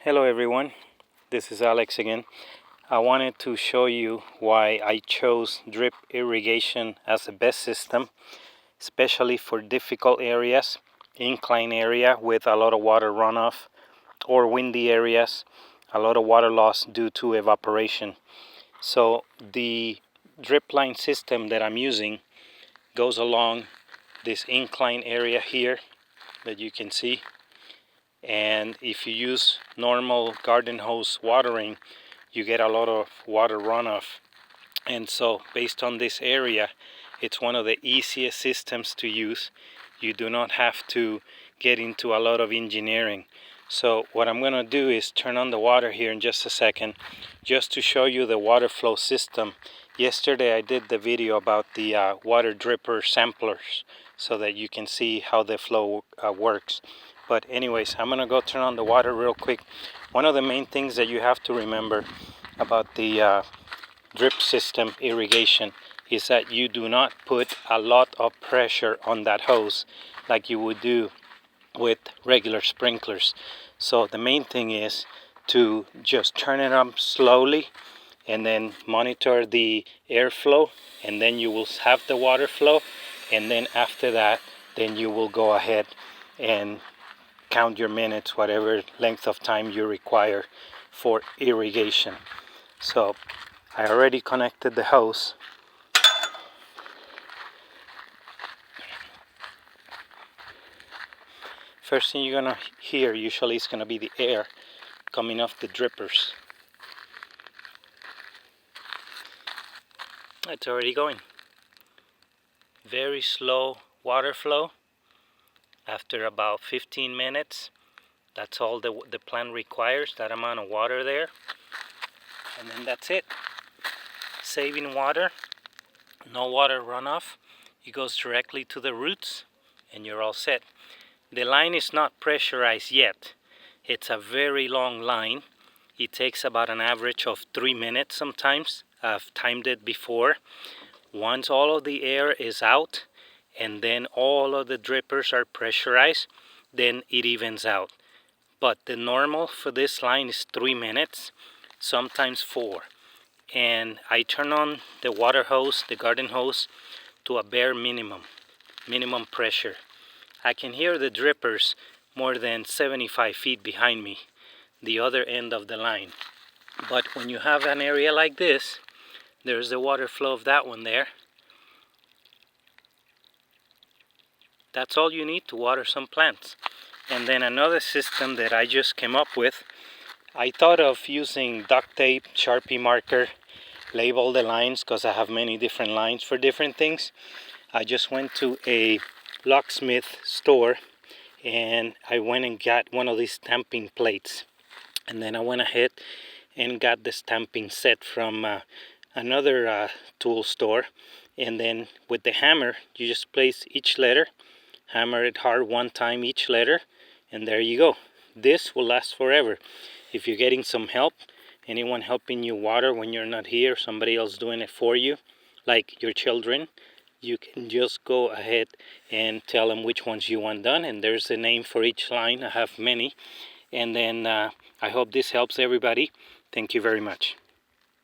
Hello everyone, this is Alex again. I wanted to show you why I chose drip irrigation as the best system, especially for difficult areas, incline area with a lot of water runoff, or windy areas, a lot of water loss due to evaporation. So the drip line system that I'm using goes along this incline area here that you can see. And if you use normal garden hose watering, you get a lot of water runoff. And so based on this area, it's one of the easiest systems to use. You do not have to get into a lot of engineering. So what I'm going to do is turn on the water here in just a second, just to show you the water flow system. Yesterday I did the video about the water dripper samplers so that you can see how the flow works. But anyways, I'm going to go turn on the water real quick. One of the main things that you have to remember about the drip system irrigation is that you do not put a lot of pressure on that hose like you would do with regular sprinklers. So the main thing is to just turn it up slowly and then monitor the airflow, and then you will have the water flow, and then after that then you will go ahead and count your minutes, whatever length of time you require for irrigation. So I already connected the hose. First thing you're gonna hear usually is gonna be the air coming off the drippers. It's already going. Very slow water flow. After about 15 minutes, that's all the plant requires, that amount of water there. And then that's it. Saving water, no water runoff. It goes directly to the roots and you're all set. The line is not pressurized yet. It's a very long line. It takes about an average of 3 minutes sometimes. I've timed it before. Once all of the air is out and then all of the drippers are pressurized, then it evens out. But the normal for this line is 3 minutes, sometimes 4. And I turn on the water hose, the garden hose, to a bare minimum pressure. I can hear the drippers more than 75 feet behind me, the other end of the line. But when you have an area like this, there's the water flow of that one there. That's all you need to water some plants. And then another system that I just came up with, I thought of using duct tape, Sharpie marker, label the lines because I have many different lines for different things. I just went to a locksmith store and I went and got one of these stamping plates. And then I went ahead and got the stamping set from another tool store. And then with the hammer, you just place each letter, hammer it hard one time each letter, and there you go. This will last forever. If you're getting some help, anyone helping you water when you're not here, somebody else doing it for you, like your children, you can just go ahead and tell them which ones you want done, and there's the name for each line. I have many. And then I hope this helps everybody. Thank you very much.